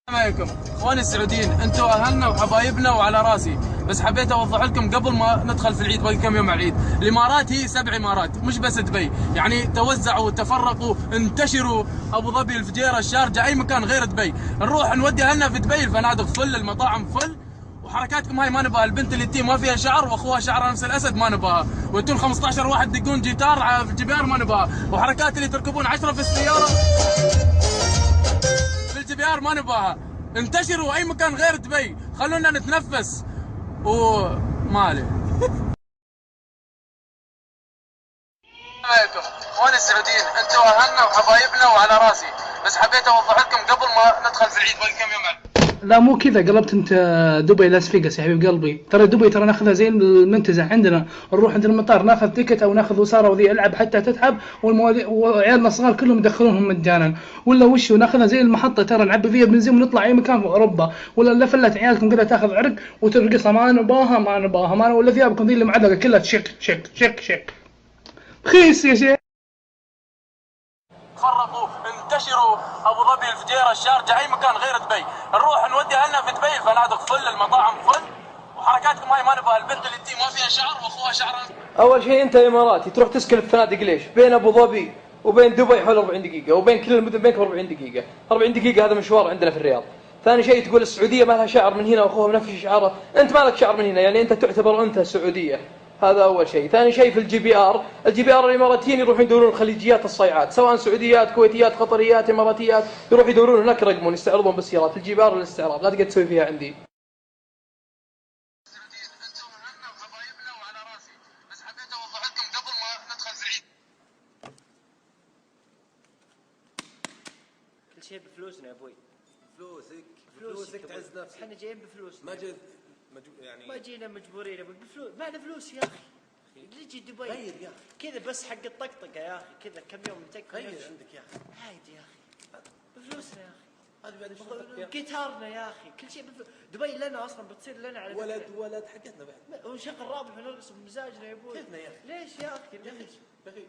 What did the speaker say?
السلام عليكم اخواني السعوديين، انتم اهلنا وحبايبنا وعلى راسي، بس حبيت اوضح لكم قبل ما ندخل في العيد، باقي كم يوم على العيد. الامارات هي 7 امارات، مش بس دبي، يعني توزعوا تفرقوا انتشروا. ابو ظبي، الفجيره، الشارجه، اي مكان غير دبي. نروح نودي اهلنا في دبي، الفنادق فل، المطاعم فل، وحركاتكم هاي ما نبغاها. البنت اللي تي ما فيها شعر واخوها شعرها نفس الاسد ما نبغاها، وانتم 15 واحد تدقون جيتار في الجبير ما نبغاها، وحركات اللي تركبون 10 في السياره في الجبيار ما نبغاها. انتشروا اي مكان غير دبي، خلونا نتنفس وما عليه. عليكم اخواني السعوديين، انتم اهلنا وحبايبنا وعلى راسي، بس حبيت اوضح لكم قبل ما ندخل في العيد، باقي كم يوم على. لا مو كذا قلبت انت. دبي لاس فيغاس يا حبيب قلبي، ترى دبي ترى ناخذها زي المنتزه عندنا، نروح عند المطار ناخذ تيكت او ناخذ وساره وذي العب حتى تتعب، وعيالنا الصغار كلهم يدخلونهم مجانا، ولا وش ناخذها زي المحطه، ترى نعبي فيها بنزين ونطلع اي مكان في اوروبا، ولا لفلت عيالكم كذا تاخذ عرق وترقصها ما نباها ما نباها ما، ولا ثيابكم ذي اللي معلقه كلها شك شك شك شك رخيص يا شيخ. تفرقوا انتشروا. ابو ظبي، الفجيره، الشارجه، اي مكان غير دبي. نروح نودي اهلنا في دبي، الفنادق فل، المطاعم فل، وحركاتكم هاي ما نبغاها. البنت اللي تي ما فيها شعر واخوها شعرها. اول شيء انت اماراتي تروح تسكن الفنادق ليش؟ بين ابو ظبي وبين دبي حول 40 دقيقه، وبين كل المدن بينك 40 دقيقه، 40 دقيقه هذا مشوار عندنا في الرياض. ثاني شيء تقول السعوديه ما لها شعر من هنا واخوها بنفس شعره، انت ما لك شعر من هنا، يعني انت تعتبر انت سعوديه. هذا اول شيء. ثاني شيء في الجي بي ار الاماراتيين يروحون يدورون خليجيات الصيعات، سواء سعوديات كويتيات قطريات اماراتيات، يروحوا يدورون هناك يرقمون يستعرضون بالسيارات. الجي بي ار للاستعراض، لا تقدر تسوي فيها عندي. بس حبيت اوضح لكم قبل ما ندخل في العيد. كل شيء بفلوسنا يا ابوي. فلوسك تعز نفسك. احنا جايين بفلوسنا. ما جيت يعني ما جينا مجبورين ابوي بفلوس، معنا فلوس يا اخي. نجي دبي غير يا اخي، كذا بس حق الطقطقه يا اخي، كذا كم يوم نتكفى. غير عندك يا اخي. عادي يا اخي، بفلوسنا يا اخي. هذه بعد شغلك. جيتارنا يا اخي، كل شيء دبي لنا اصلا، بتصير لنا على ولد حقتنا بعد. ونشغل رابح ونرقص بمزاجنا يا ابوي. كيفنا يا اخي. ليش يا اخي؟ يا اخي